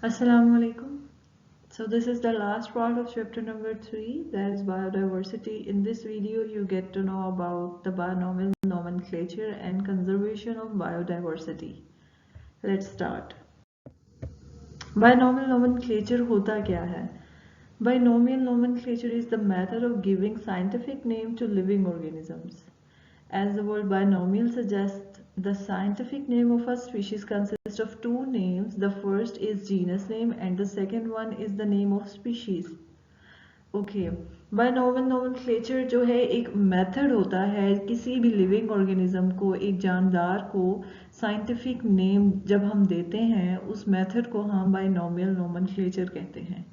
Assalamu alaikum. So this is the last part of chapter number 3, that is biodiversity. In this video you get to know about the binomial nomenclature and conservation of biodiversity. Let's start. Binomial nomenclature होता क्या है? Binomial nomenclature is the method of giving scientific name to living organisms. As the word binomial suggests, the scientific name of a species consists of two names. The first is genus name and the second one is the name of species. Okay, binomial nomenclature जो है एक method होता है किसी भी living organism को, एक जानदार को साइंटिफिक नेम जब हम देते हैं, उस मेथड को हम बायनोमियल नोमेनक्लेचर कहते हैं।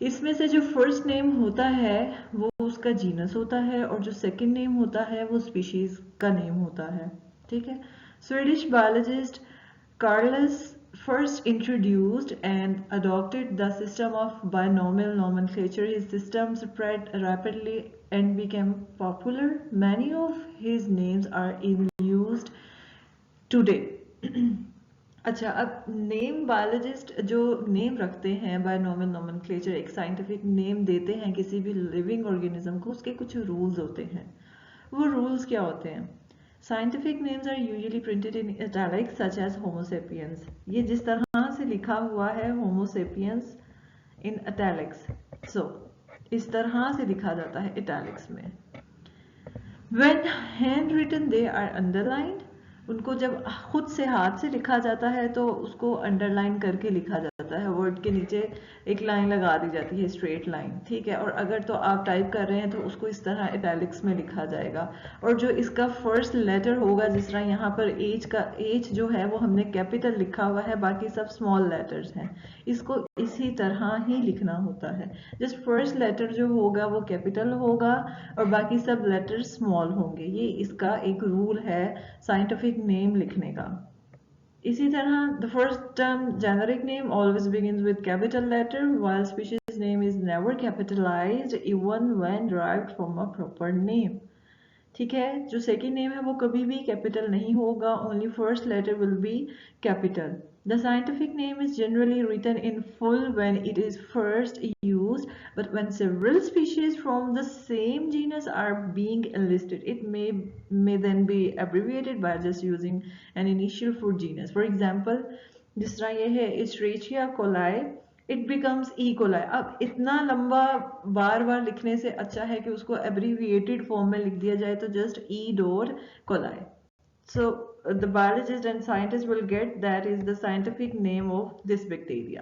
इसमें से जो फर्स्ट नेम होता है वो उसका जीनस होता है और जो सेकंड नेम होता है वो स्पीशीज का नेम होता है। ठीक है। Swedish biologist Carolus first introduced and adopted the system of binomial nomenclature. His system spread rapidly and became popular. Many of his names are in used today. अच्छा, अब नेम बायोलॉजिस्ट जो name रखते हैं binomial nomenclature, एक scientific name देते हैं किसी भी लिविंग ऑर्गेनिज्म को, उसके कुछ रूल्स होते हैं। वो रूल्स क्या होते हैं? Scientific names are usually printed in italics such as Homo sapiens. ये जिस तरह से लिखा हुआ है होमो सेपियंस इन इटैलिक्स, सो इस तरह से लिखा जाता है इटैलिक्स में। When hand written they are underlined. उनको जब खुद से हाथ से लिखा जाता है तो उसको अंडरलाइन करके लिखा जाता है, वर्ड के नीचे एक लाइन लगा दी जाती है, स्ट्रेट लाइन। ठीक है। और अगर तो आप टाइप कर रहे हैं तो उसको इस तरह इटैलिक्स में लिखा जाएगा। और जो इसका फर्स्ट लेटर होगा, जिस तरह यहाँ पर एच जो है वो हमने कैपिटल लिखा हुआ है, बाकी सब स्मॉल लेटर्स हैं, इसको इसी तरह ही लिखना होता है। जस्ट फर्स्ट लेटर जो होगा वो कैपिटल होगा और बाकी सब लेटर स्मॉल होंगे। ये इसका एक रूल है साइंटिफिक नेम लिखने का। इसी तरह the first term generic name always begins with capital letter while species name is never capitalized even when derived from a proper name. ठीक है। जो सेकेंड नेम है वो कभी भी कैपिटल नहीं होगा, only first letter will be capital. The scientific name is generally written in full when it is first used, but when several species from the same genus are being enlisted, it may then be abbreviated by just using an initial for genus. For example, जिस तरह ये है Escherichia coli, it becomes E coli. अब इतना लंबा बार बार लिखने से अच्छा है कि उसको एब्रीविएटेड फॉर्म में लिख दिया जाए, तो just E door coli. So the biologist and scientist will get that is the scientific name of this bacteria.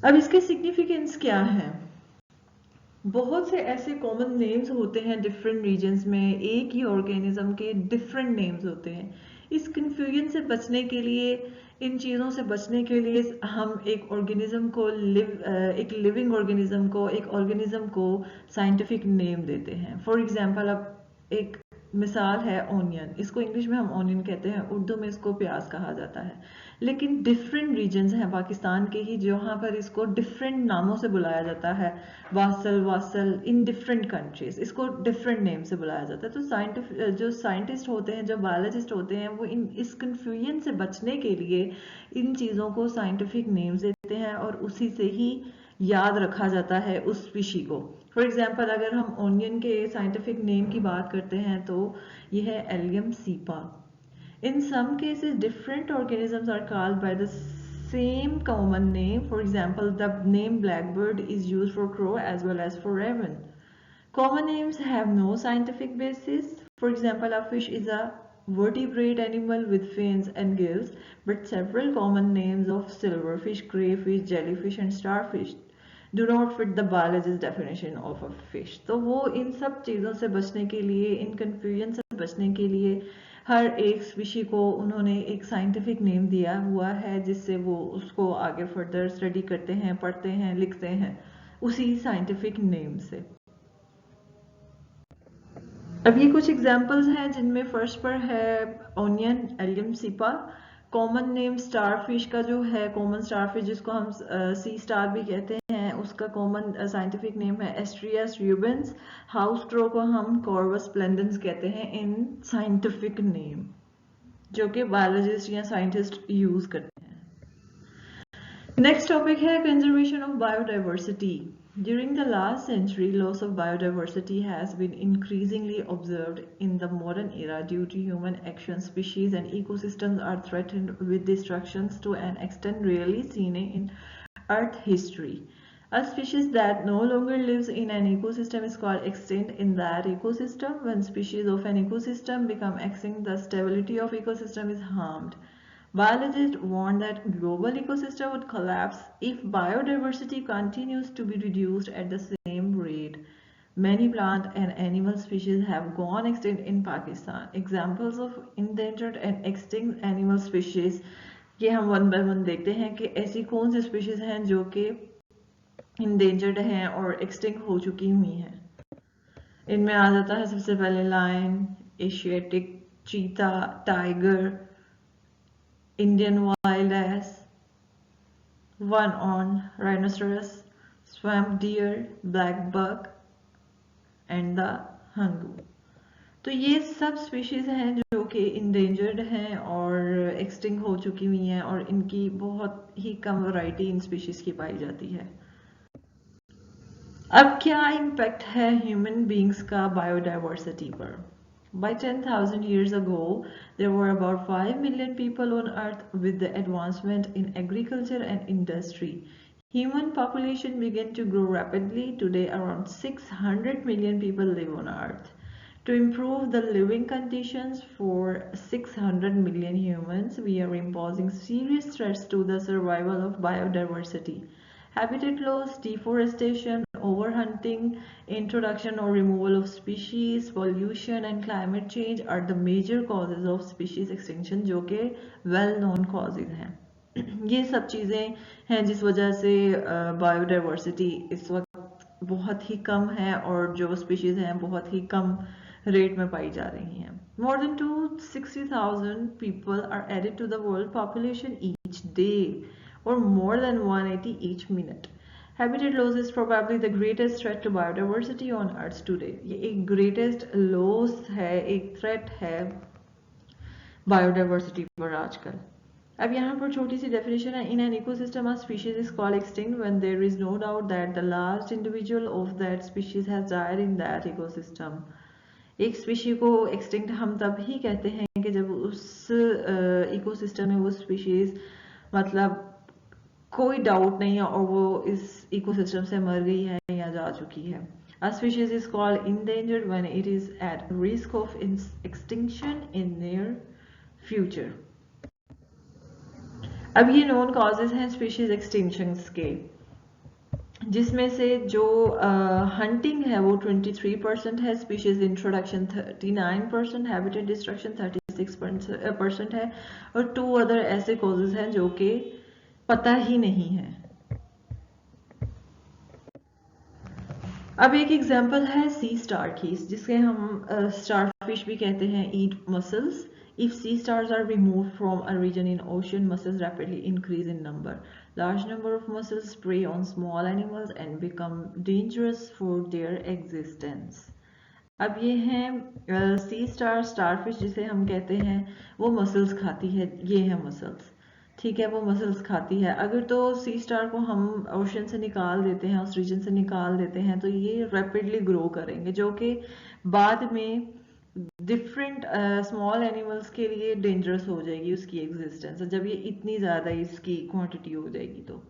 अब इसके सिग्निफिकेंस क्या है? बहुत से ऐसे कॉमन नेम्स होते हैं डिफरेंट रीजन्स में, एक ही ऑर्गेनिज्म के डिफरेंट नेम्स होते हैं। इस कंफ्यूजन से बचने के लिए, इन चीज़ों से बचने के लिए हम एक ऑर्गेनिज्म को एक लिविंग ऑर्गेनिज्म को, एक ऑर्गेनिज्म को साइंटिफिक नेम देते हैं। फॉर एग्जांपल, अब एक मिसाल है ऑनियन। इसको इंग्लिश में हम ऑनियन कहते हैं, उर्दू में इसको प्याज कहा जाता है। लेकिन डिफरेंट रीजन्स हैं पाकिस्तान के ही जहाँ पर इसको डिफरेंट नामों से बुलाया जाता है। वासल इन डिफरेंट कंट्रीज इसको डिफरेंट नेम से बुलाया जाता है। तो जो साइंटिस्ट होते हैं, जो बायोलॉजिस्ट होते हैं, वो इस कंफ्यूजन से बचने के लिए इन चीज़ों को साइंटिफिक नेम्स देते हैं और उसी से ही याद रखा जाता है उस स्पीशी को। फॉर एग्जाम्पल, अगर हम ओनियन के साइंटिफिक नेम की बात करते हैं तो यह है allium cepa. In some cases, different organisms are called by the same common name. For example, the name blackbird is used for crow as well as for raven. Common names have no scientific basis. For example, a fish is a vertebrate animal with fins and gills, but several common names of silverfish, crayfish, jellyfish and starfish do not fit the biologist's definition of a fish. तो वो इन सब चीज़ों से बचने के लिए, इन confusion से बचने के लिए हर एक स्पीशी को उन्होंने एक साइंटिफिक नेम दिया हुआ है, जिससे वो उसको आगे फर्दर स्टडी करते हैं, पढ़ते हैं, लिखते हैं उसी साइंटिफिक नेम से। अब ये कुछ एग्जांपल्स हैं जिनमें फर्स्ट पर है onion, allium cepa. Common name starfish का जो है, कॉमन स्टारफिश जिसको हम सी स्टार भी कहते हैं, उसका कॉमन साइंटिफिक नेम है एस्ट्रियस रूबेंस। हाउस क्रो को हम कॉर्वस स्प्लेंडेंस कहते हैं इन साइंटिफिक नेम, जो कि बायोलॉजिस्ट या साइंटिस्ट यूज करते हैं। नेक्स्ट टॉपिक है conservation of biodiversity. During the last century, loss of biodiversity has been increasingly observed in the modern era due to human action. Species and ecosystems are threatened with destructions to an extent rarely seen in Earth history. A species that no longer lives in an ecosystem is called extinct in that ecosystem. When species of an ecosystem become extinct, the stability of ecosystem is harmed. Biologists warn that global ecosystem would collapse if biodiversity continues to be reduced at the same rate. Many plant and animal species have gone extinct in Pakistan. Examples of endangered and extinct animal species ये हम one by one देखते हैं कि ऐसी कौन सी species हैं जो कि इंडेंजर्ड हैं और एक्सटिंक्ट हो चुकी हुई हैं. इनमें आ जाता है सबसे पहले lion, Asiatic cheetah, tiger, Indian wild ass, one-horned rhinoceros, swamp deer, black buck and the hangu. तो ये सब स्पीशीज हैं जो कि इंडेंजर्ड हैं और एक्सटिंक्ट हो चुकी हुई हैं और इनकी बहुत ही कम वैरायटी इन स्पीशीज की पाई जाती है. अब क्या इम्पैक्ट है ह्यूमन बींग्स का बायोडाइवर्सिटी पर? By 10,000 years ago, there were about 5 million people on Earth. With the advancement in agriculture and industry, human population began to grow rapidly. Today, around 600 million people live on Earth. To improve the living conditions for 600 million humans, we are imposing serious threats to the survival of biodiversity. Habitat loss, deforestation, overhunting, introduction or removal of species, pollution and climate change are the major causes of species extinction जो कि well known causes हैं. ये सब चीज़ें हैं जिस वजह से बायोडाइवर्सिटी इस वक्त बहुत ही कम है और जो स्पीशीज हैं बहुत ही कम रेट में पाई जा रही हैं. More than 260,000 people are added to the world population each day, or more than 180 each minute. Habitat loss is probably the greatest threat to biodiversity on Earth today. ये एक greatest loss है, एक threat है biodiversity पर आजकल. अब यहाँ पर छोटी सी definition है. In an ecosystem, a species is called extinct when there is no doubt that the last individual of that species has died in that ecosystem. एक स्पीशी को एक्सटिंक्ट हम तब ही कहते हैं कि जब उस इकोसिस्टम में वो स्पीशीज मतलब कोई डाउट नहीं है और वो इस इकोसिस्टम से मर गई है या जा चुकी है. A species is called endangered when it is at risk of extinction in near future. अब ये नॉन कॉजेज हैं स्पीशीज एक्सटिंक्शंस के, जिसमें से जो हंटिंग है वो 23% है, स्पीशीज इंट्रोडक्शन 39%, हैबिटेट डिस्ट्रक्शन 36% है और 2 अदर ऐसे कॉजेज हैं जो कि पता ही नहीं है. अब एक एग्जांपल है सी स्टार की, जिसके हम स्टारफिश भी कहते हैं, ईट muscles. If sea stars are removed from a region in ocean, mussels rapidly increase in number. Large number of mussels prey on small animals and become dangerous for their existence. अब ये हैं सी star starfish जिसे हम कहते हैं, वो muscles खाती है. ये है मसल्स, ठीक है, वो मसल्स खाती है. अगर तो सी स्टार को हम ओशन से निकाल देते हैं, उस रीजन से निकाल देते हैं, तो ये रैपिडली ग्रो करेंगे जो कि बाद में डिफरेंट स्मॉल एनिमल्स के लिए डेंजरस हो जाएगी उसकी एग्जिस्टेंस, जब ये इतनी ज़्यादा इसकी क्वांटिटी हो जाएगी. तो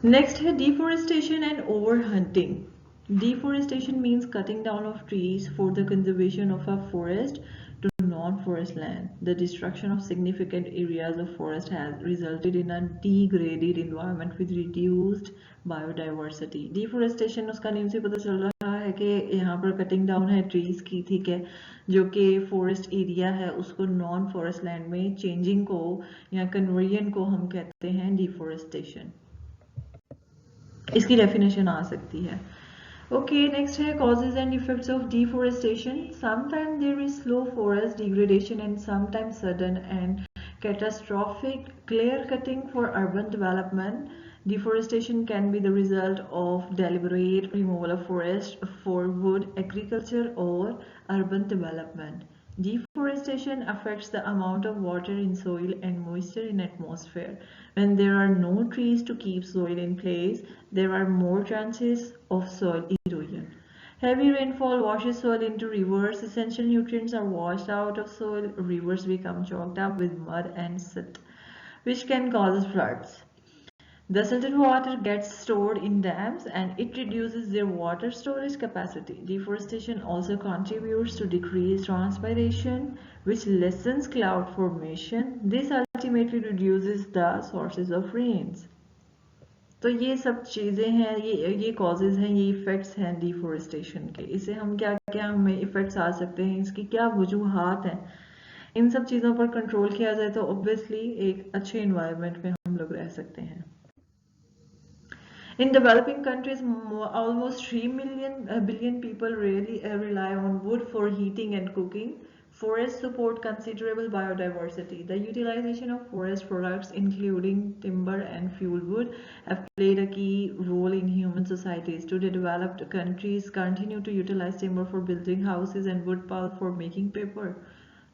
नेक्स्ट है deforestation and over hunting. Deforestation means cutting down of trees for the conservation of a forest to non-forest land. The destruction of significant areas of forest has resulted in a degraded environment with reduced biodiversity. Deforestation उसका name से पता चल रहा है कि यहाँ पर cutting down है ट्रीज की, ठीक है, जो कि फॉरेस्ट एरिया है उसको नॉन फॉरेस्ट लैंड में चेंजिंग को या कन्वर्जन को हम कहते हैं डिफोरेस्टेशन. इसकी डेफिनेशन आ सकती है. Okay, next है causes and effects of deforestation. Sometimes there is slow forest degradation and sometimes sudden and catastrophic clear cutting for urban development. Deforestation can be the result of deliberate removal of forest for wood, agriculture or urban development. Deforestation affects the amount of water in soil and moisture in atmosphere. When there are no trees to keep soil in place, there are more chances of soil erosion. Heavy rainfall washes soil into rivers. Essential nutrients are washed out of soil. Rivers become choked up with mud and silt, which can cause floods. The silted water gets stored in dams and it reduces their water storage capacity. Deforestation also contributes to decreased transpiration, which lessens cloud formation. This ultimately reduces the sources of rains. तो ये सब चीज़ें हैं, ये causes हैं, ये effects हैं deforestation के. इसे हम क्या क्या हमें इफ़ेक्ट्स आ सकते हैं, इसकी क्या वजूहात हैं. इन सब चीज़ों पर कंट्रोल किया जाए तो ऑब्वियसली एक अच्छे इन्वायरमेंट में हम लोग रह सकते हैं. In developing countries, almost 3 billion people really rely on wood for heating and cooking. Forests support considerable biodiversity. The utilization of forest products, including timber and fuel wood, have played a key role in human societies. Today, developed countries continue to utilize timber for building houses and wood pulp for making paper.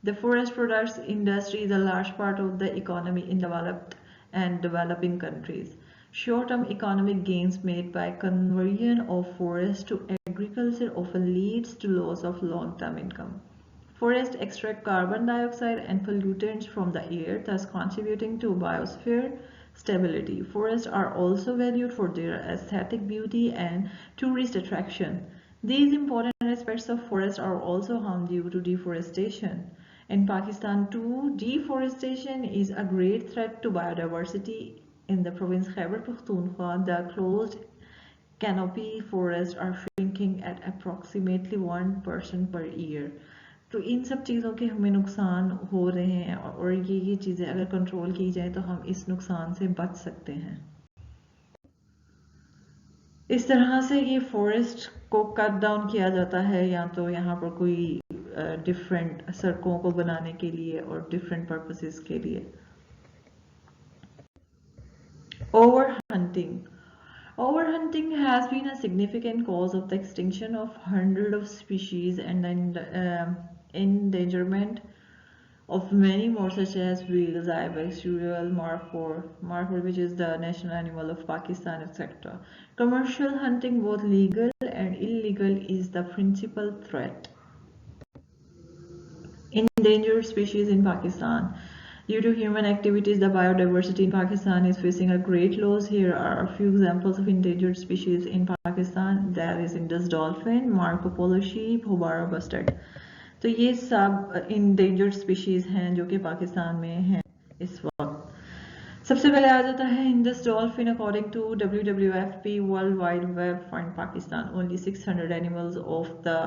The forest products industry is a large part of the economy in developed and developing countries. Short-term economic gains made by conversion of forests to agriculture often leads to loss of long-term income. Forests extract carbon dioxide and pollutants from the air, thus contributing to biosphere stability. Forests are also valued for their aesthetic beauty and tourist attraction. These important aspects of forests are also harmed due to deforestation. In Pakistan too, deforestation is a great threat to biodiversity. In the province Khyber Pakhtunkhwa, the closed canopy forests are shrinking at approximately 1% per year. तो इन सब चीज़ों के हमें नुकसान हो रहे हैं और ये चीज़ें अगर कंट्रोल की जाए तो हम इस नुकसान से बच सकते हैं. इस तरह से ये फॉरेस्ट को कट डाउन किया जाता है, या तो यहाँ पर कोई डिफरेंट सड़कों को बनाने के लिए और डिफरेंट पर्पसेस के लिए. Overhunting. Overhunting has been a significant cause of the extinction of hundreds of species and the endangerment of many more, such as whales, ibex, squirrel, markhor, which is the national animal of Pakistan, etc. Commercial hunting, both legal and illegal, is the principal threat. Endangered species in Pakistan. Due to human activities, the biodiversity in Pakistan is facing a great loss. Here are a few examples of endangered species in Pakistan. There is Indus dolphin, Marco Polo sheep, Hobara bustard. तो ये सब endangered species हैं जो कि पाकिस्तान में हैं इस वक्त. सबसे पहले आ जाता है Indus dolphin. According to WWFP World Wide Web Fund Pakistan, only 600 animals of the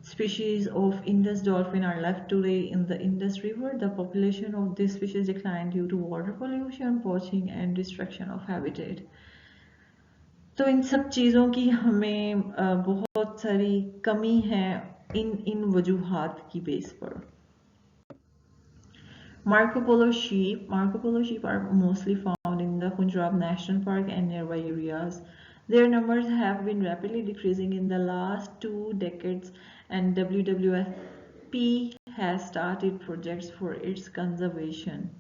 species of Indus dolphin are left today in the Indus River. The population of this species declined due to water pollution, poaching, and destruction of habitat. तो इन सब चीज़ों की हमें बहुत सारी कमी है इन वजूहात की बेस पर. Marco Polo sheep. Marco Polo sheep are mostly found in the Punjab National Park and nearby areas. Their numbers have been rapidly decreasing in the last 2 decades, and WWFP has started projects for its conservation.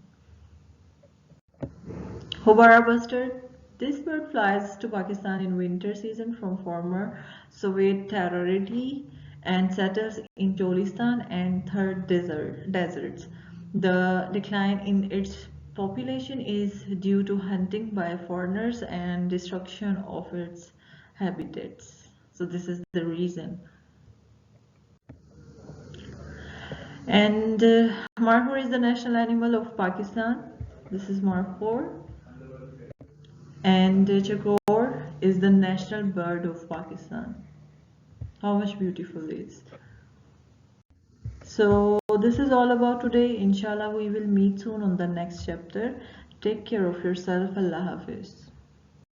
Hobara bustard. This bird flies to Pakistan in winter season from former Soviet territory and settles in Cholistan and third deserts. The decline in its population is due to hunting by foreigners and destruction of its habitats. So this is the reason. And markhor is the national animal of Pakistan. This is markhor. And chakor is the national bird of Pakistan. How much beautiful it is. So this is all about today. Inshallah, we will meet soon on the next chapter. Take care of yourself. Allah Hafiz.